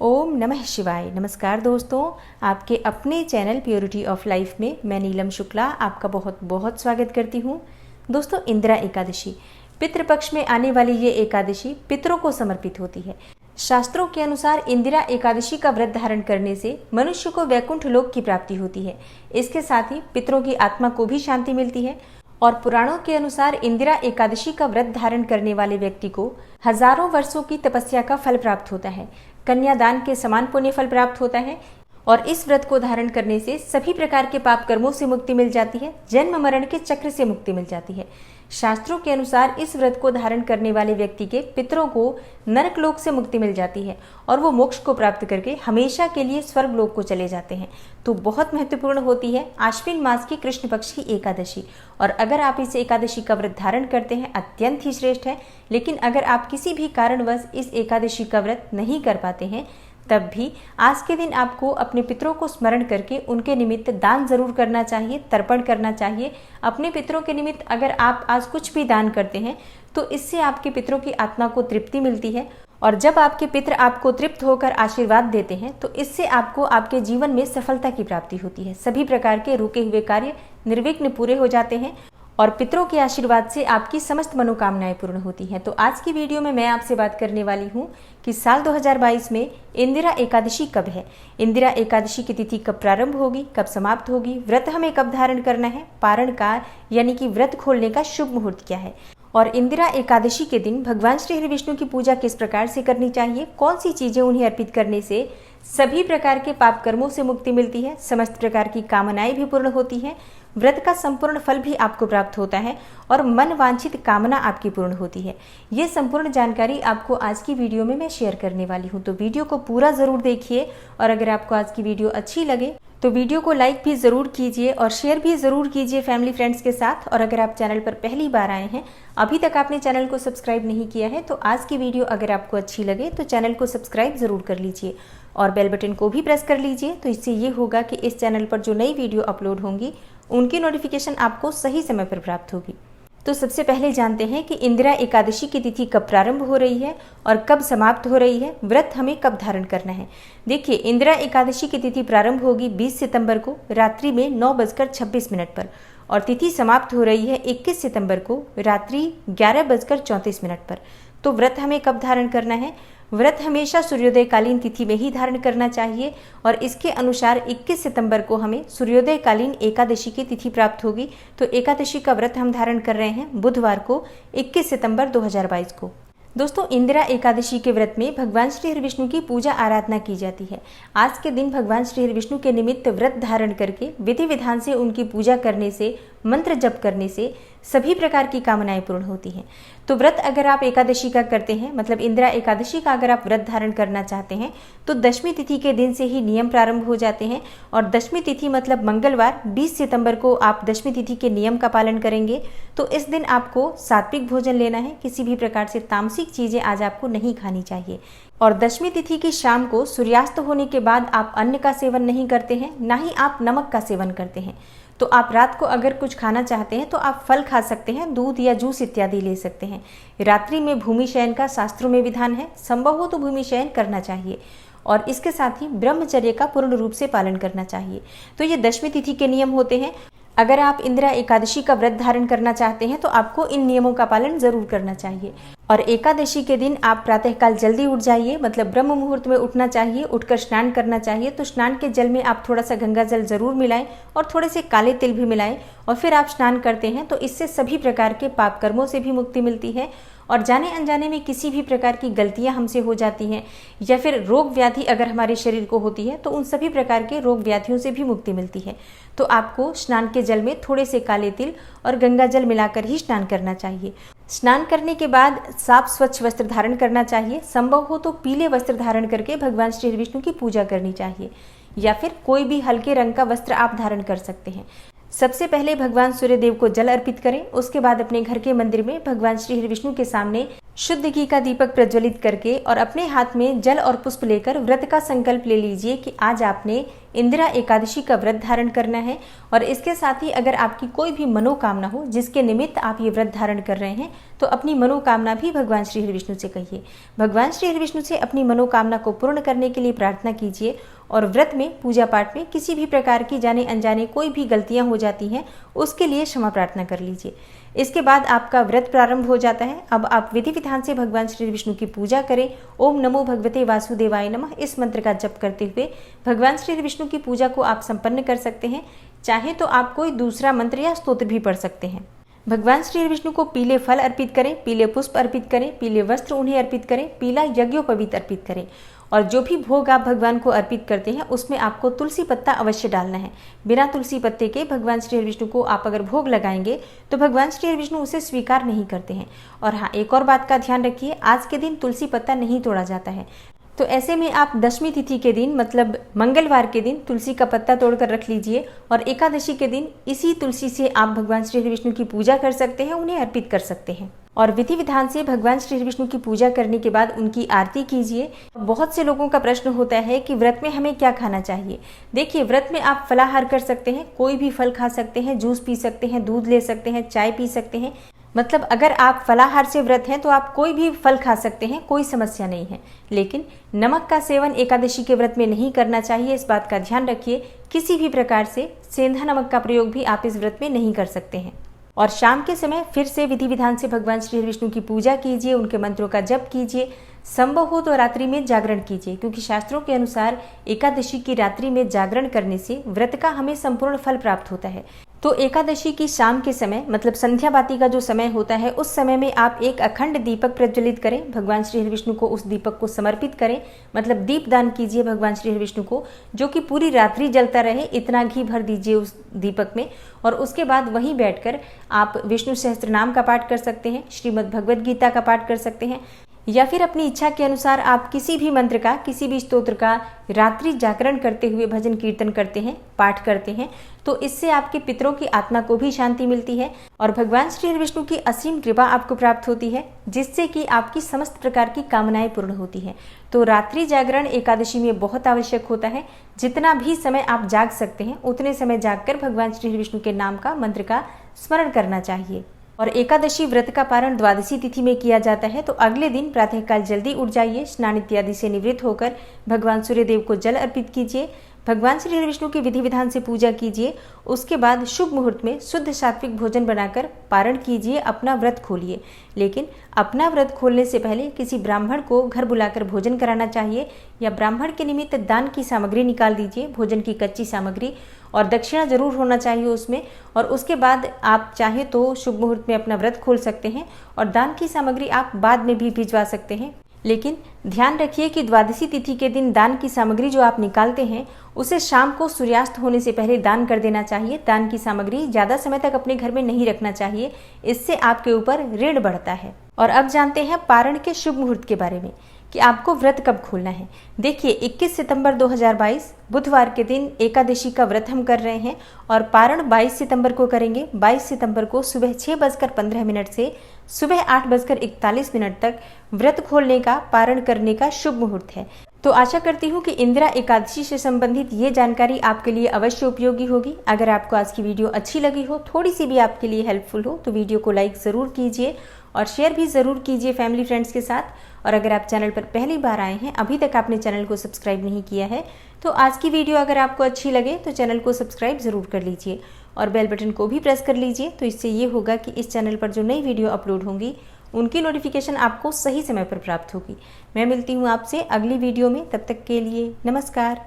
ओम नमः शिवाय। नमस्कार दोस्तों, आपके अपने चैनल प्योरिटी ऑफ लाइफ में मैं नीलम शुक्ला आपका बहुत बहुत स्वागत करती हूँ। दोस्तों, इंदिरा एकादशी पितृपक्ष में आने वाली ये एकादशी पितरों को समर्पित होती है। शास्त्रों के अनुसार इंदिरा एकादशी का व्रत धारण करने से मनुष्य को वैकुंठ लोक की प्राप्ति होती है। इसके साथ ही पितरों की आत्मा को भी शांति मिलती है और पुराणों के अनुसार इंदिरा एकादशी का व्रत धारण करने वाले व्यक्ति को हजारों वर्षों की तपस्या का फल प्राप्त होता है, कन्यादान के समान पुण्य फल प्राप्त होता है और इस व्रत को धारण करने से सभी प्रकार के पाप कर्मों से मुक्ति मिल जाती है, जन्म मरण के चक्र से मुक्ति मिल जाती है। शास्त्रों के अनुसार इस व्रत को धारण करने वाले व्यक्ति के पितरों को नरक लोक से मुक्ति मिल जाती है और वो मोक्ष को प्राप्त करके हमेशा के लिए स्वर्ग लोक को चले जाते हैं। तो बहुत महत्वपूर्ण होती है आश्विन मास की कृष्ण पक्ष की एकादशी, और अगर आप इस एकादशी का व्रत धारण करते हैं अत्यंत ही श्रेष्ठ है। लेकिन अगर आप किसी भी कारणवश इस एकादशी का व्रत नहीं कर पाते हैं तब भी आज के दिन आपको अपने पितरों को स्मरण करके उनके निमित्त दान जरूर करना चाहिए, तर्पण करना चाहिए। अपने पितरों के निमित्त अगर आप आज कुछ भी दान करते हैं तो इससे आपके पितरों की आत्मा को तृप्ति मिलती है, और जब आपके पितर आपको तृप्त होकर आशीर्वाद देते हैं तो इससे आपको आपके जीवन में सफलता की प्राप्ति होती है। सभी प्रकार के रुके हुए कार्य निर्विघ्न पूरे हो जाते हैं और पितरों के आशीर्वाद से आपकी समस्त मनोकामनाएं पूर्ण होती हैं। तो आज की वीडियो में मैं आपसे बात करने वाली हूं कि साल 2022 में इंदिरा एकादशी कब है, इंदिरा एकादशी की तिथि कब प्रारंभ होगी, कब समाप्त होगी, व्रत हमें कब धारण करना है, पारण काल यानी कि व्रत खोलने का शुभ मुहूर्त क्या है, और इंदिरा एकादशी के दिन भगवान श्री हरि विष्णु की पूजा किस प्रकार से करनी चाहिए, कौन सी चीजें उन्हें अर्पित करने से सभी प्रकार के पाप कर्मों से मुक्ति मिलती है, समस्त प्रकार की कामनाएं भी पूर्ण होती हैं, व्रत का संपूर्ण फल भी आपको प्राप्त होता है और मन वांछित कामना आपकी पूर्ण होती है। ये संपूर्ण जानकारी आपको आज की वीडियो में मैं शेयर करने वाली हूँ। तो वीडियो को पूरा जरूर देखिए और अगर आपको आज की वीडियो अच्छी लगे तो वीडियो को लाइक भी ज़रूर कीजिए और शेयर भी ज़रूर कीजिए फैमिली फ्रेंड्स के साथ। और अगर आप चैनल पर पहली बार आए हैं, अभी तक आपने चैनल को सब्सक्राइब नहीं किया है, तो आज की वीडियो अगर आपको अच्छी लगे तो चैनल को सब्सक्राइब ज़रूर कर लीजिए और बेल बटन को भी प्रेस कर लीजिए। तो इससे ये होगा कि इस चैनल पर जो नई वीडियो अपलोड होंगी उनकी नोटिफिकेशन आपको सही समय पर प्राप्त होगी। तो सबसे पहले जानते हैं कि इंदिरा एकादशी की तिथि कब प्रारंभ हो रही है और कब समाप्त हो रही है, व्रत हमें कब धारण करना है। देखिए, इंदिरा एकादशी की तिथि प्रारंभ होगी 20 सितंबर को रात्रि में 9:26 पर और तिथि समाप्त हो रही है 21 सितंबर को रात्रि 11:34 पर। तो व्रत हमें कब धारण करना है, व्रत हमेशा सूर्योदय कालीन तिथि में ही धारण करना चाहिए और इसके अनुसार 21 सितंबर को हमें सूर्योदय कालीन एकादशी की तिथि प्राप्त होगी। तो एकादशी का व्रत हम धारण कर रहे हैं बुधवार को 21 सितंबर 2022 को। दोस्तों, इंदिरा एकादशी के व्रत में भगवान श्री हरि विष्णु की पूजा आराधना की जाती है। आज के दिन भगवान श्री हरि विष्णु के निमित्त व्रत धारण करके विधि विधान से उनकी पूजा करने से, मंत्र जप करने से सभी प्रकार की कामनाएं पूर्ण होती हैं। तो व्रत अगर आप एकादशी का करते हैं, मतलब इंदिरा एकादशी का अगर आप व्रत धारण करना चाहते हैं तो दशमी तिथि के दिन से ही नियम प्रारंभ हो जाते हैं और दशमी तिथि मतलब मंगलवार 20 सितंबर को आप दशमी तिथि के नियम का पालन करेंगे। तो इस दिन आपको सात्विक भोजन लेना है, किसी भी प्रकार से तामसिक चीजें आज आपको नहीं खानी चाहिए। और दशमी तिथि की शाम को सूर्यास्त होने के बाद आप अन्न का सेवन नहीं करते हैं, ना ही आप नमक का सेवन करते हैं। तो आप रात को अगर कुछ खाना चाहते हैं तो आप फल खा सकते हैं, दूध या जूस इत्यादि ले सकते हैं। रात्रि में भूमि शयन का शास्त्रों में विधान है, संभव हो तो भूमि शयन करना चाहिए और इसके साथ ही ब्रह्मचर्य का पूर्ण रूप से पालन करना चाहिए। तो ये दशमी तिथि के नियम होते हैं। अगर आप इंदिरा एकादशी का व्रत धारण करना चाहते हैं तो आपको इन नियमों का पालन जरूर करना चाहिए। और एकादशी के दिन आप प्रातःकाल जल्दी उठ जाइए, मतलब ब्रह्म मुहूर्त में उठना चाहिए, उठकर स्नान करना चाहिए। तो स्नान के जल में आप थोड़ा सा गंगा जल जरूर मिलाएं और थोड़े से काले तिल भी मिलाएं और फिर आप स्नान करते हैं। तो इससे सभी प्रकार के पाप कर्मों से भी मुक्ति मिलती है और जाने अनजाने में किसी भी प्रकार की गलतियां हमसे हो जाती हैं या फिर रोग व्याधि अगर हमारे शरीर को होती है तो उन सभी प्रकार के रोग व्याधियों से भी मुक्ति मिलती है। तो आपको स्नान के जल में थोड़े से काले तिल और गंगा जल मिलाकर ही स्नान करना चाहिए। स्नान करने के बाद साफ स्वच्छ वस्त्र धारण करना चाहिए, संभव हो तो पीले वस्त्र धारण करके भगवान श्री हरि विष्णु की पूजा करनी चाहिए या फिर कोई भी हल्के रंग का वस्त्र आप धारण कर सकते हैं। सबसे पहले भगवान सूर्यदेव को जल अर्पित करें, उसके बाद अपने घर के मंदिर में भगवान श्री हरि विष्णु के सामने शुद्ध घी का दीपक प्रज्वलित करके और अपने हाथ में जल और पुष्प लेकर व्रत का संकल्प ले लीजिए कि आज आपने इंदिरा एकादशी का व्रत धारण करना है। और इसके साथ ही अगर आपकी कोई भी मनोकामना हो जिसके निमित्त आप ये व्रत धारण कर रहे हैं तो अपनी मनोकामना भी भगवान श्री हरि विष्णु से कहिए। भगवान श्री हरि विष्णु से अपनी मनोकामना को पूर्ण करने के लिए प्रार्थना कीजिए। और व्रत में, पूजा पाठ में किसी भी प्रकार की जाने अनजाने कोई भी गलतियां हो जाती हैं उसके लिए क्षमा प्रार्थना कर लीजिए। इसके बाद आपका व्रत प्रारंभ हो जाता है। अब आप विधि विधान से भगवान श्री विष्णु की पूजा करें। ओम नमो भगवते वासुदेवाय नमः इस मंत्र का जप करते हुए भगवान श्री विष्णु की पूजा को आप संपन्न कर सकते हैं। चाहे तो आप कोई दूसरा मंत्र या स्तोत्र भी पढ़ सकते हैं। भगवान श्री विष्णु को पीले फल अर्पित करें, पीले पुष्प अर्पित करें, पीले वस्त्र उन्हें अर्पित करें, पीला यज्ञोपवीत अर्पित करें। और जो भी भोग आप भगवान को अर्पित करते हैं उसमें आपको तुलसी पत्ता अवश्य डालना है। बिना तुलसी पत्ते के भगवान श्री विष्णु को आप अगर भोग लगाएंगे तो भगवान श्री विष्णु उसे स्वीकार नहीं करते हैं। और हाँ, एक और बात का ध्यान रखिए, आज के दिन तुलसी पत्ता नहीं तोड़ा जाता है। तो ऐसे में आप दशमी तिथि के दिन मतलब मंगलवार के दिन तुलसी का पत्ता तोड़कर रख लीजिए और एकादशी के दिन इसी तुलसी से आप भगवान श्री विष्णु की पूजा कर सकते हैं, उन्हें अर्पित कर सकते हैं। और विधि विधान से भगवान श्री विष्णु की पूजा करने के बाद उनकी आरती कीजिए। बहुत से लोगों का प्रश्न होता है कि व्रत में हमें क्या खाना चाहिए। देखिए, व्रत में आप फलाहार कर सकते हैं, कोई भी फल खा सकते हैं, जूस पी सकते हैं, दूध ले सकते हैं, चाय पी सकते हैं। मतलब अगर आप फलाहार से व्रत हैं तो आप कोई भी फल खा सकते हैं, कोई समस्या नहीं है। लेकिन नमक का सेवन एकादशी के व्रत में नहीं करना चाहिए, इस बात का ध्यान रखिए। किसी भी प्रकार से सेंधा नमक का प्रयोग भी आप इस व्रत में नहीं कर सकते हैं। और शाम के समय फिर से विधि विधान से भगवान श्री विष्णु की पूजा कीजिए, उनके मंत्रों का जप कीजिए। संभव हो तो रात्रि में जागरण कीजिए, क्योंकि शास्त्रों के अनुसार एकादशी की रात्रि में जागरण करने से व्रत का हमें संपूर्ण फल प्राप्त होता है। तो एकादशी की शाम के समय मतलब संध्या बाती का जो समय होता है उस समय में आप एक अखंड दीपक प्रज्वलित करें, भगवान श्री विष्णु को उस दीपक को समर्पित करें। मतलब दीप दान कीजिए भगवान श्री विष्णु को, जो कि पूरी रात्रि जलता रहे। इतना घी भर दीजिए उस दीपक में और उसके बाद वहीं बैठकर आप विष्णु सहस्त्र नाम का पाठ कर सकते हैं, श्रीमद् भगवद गीता का पाठ कर सकते हैं, या फिर अपनी इच्छा के अनुसार आप किसी भी मंत्र का, किसी भी स्तोत्र का रात्रि जागरण करते हुए भजन कीर्तन करते हैं, पाठ करते हैं। तो इससे आपके पितरों की आत्मा को भी शांति मिलती है और भगवान श्री विष्णु की असीम कृपा आपको प्राप्त होती है, जिससे कि आपकी समस्त प्रकार की कामनाएं पूर्ण होती हैं। तो रात्रि जागरण एकादशी में बहुत आवश्यक होता है। जितना भी समय आप जाग सकते हैं उतने समय जागकर भगवान श्री विष्णु के नाम का, मंत्र का स्मरण करना चाहिए। और एकादशी व्रत का पारण द्वादशी तिथि में किया जाता है। तो अगले दिन प्रातःकाल जल्दी उठ जाइए, स्नान इत्यादि से निवृत्त होकर भगवान सूर्यदेव को जल अर्पित कीजिए, भगवान श्री विष्णु की विधि विधान से पूजा कीजिए। उसके बाद शुभ मुहूर्त में शुद्ध सात्विक भोजन बनाकर पारण कीजिए, अपना व्रत खोलिए। लेकिन अपना व्रत खोलने से पहले किसी ब्राह्मण को घर बुलाकर भोजन कराना चाहिए, या ब्राह्मण के निमित्त दान की सामग्री निकाल दीजिए, भोजन की कच्ची सामग्री, और दक्षिणा जरूर होना चाहिए उसमें। और उसके बाद आप चाहे तो शुभ मुहूर्त में अपना व्रत खोल सकते हैं और दान की सामग्री आप बाद में भी भिजवा सकते हैं। लेकिन ध्यान रखिए कि द्वादशी तिथि के दिन दान की सामग्री जो आप निकालते हैं उसे शाम को सूर्यास्त होने से पहले दान कर देना चाहिए। दान की सामग्री ज़्यादा समय तक अपने घर में नहीं रखना चाहिए, इससे आपके ऊपर ऋण बढ़ता है। और अब जानते हैं पारण के शुभ मुहूर्त के बारे में कि आपको व्रत कब खोलना है। देखिए, 21 सितंबर 2022 बुधवार के दिन एकादशी का व्रत हम कर रहे हैं और पारण 22 सितंबर को करेंगे। 22 सितंबर को सुबह 6:15 से सुबह 8:41 तक व्रत खोलने का, पारण करने का शुभ मुहूर्त है। तो आशा करती हूँ कि इंदिरा एकादशी से संबंधित ये जानकारी आपके लिए अवश्य उपयोगी होगी। अगर आपको आज की वीडियो अच्छी लगी हो, थोड़ी सी भी आपके लिए हेल्पफुल हो, तो वीडियो को लाइक ज़रूर कीजिए और शेयर भी ज़रूर कीजिए फैमिली फ्रेंड्स के साथ। और अगर आप चैनल पर पहली बार आए हैं, अभी तक आपने चैनल को सब्सक्राइब नहीं किया है, तो आज की वीडियो अगर आपको अच्छी लगे तो चैनल को सब्सक्राइब ज़रूर कर लीजिए और बेल बटन को भी प्रेस कर लीजिए। तो इससे ये होगा कि इस चैनल पर जो नई वीडियो अपलोड होंगी उनकी नोटिफिकेशन आपको सही समय पर प्राप्त होगी। मैं मिलती हूँ आपसे अगली वीडियो में, तब तक के लिए नमस्कार।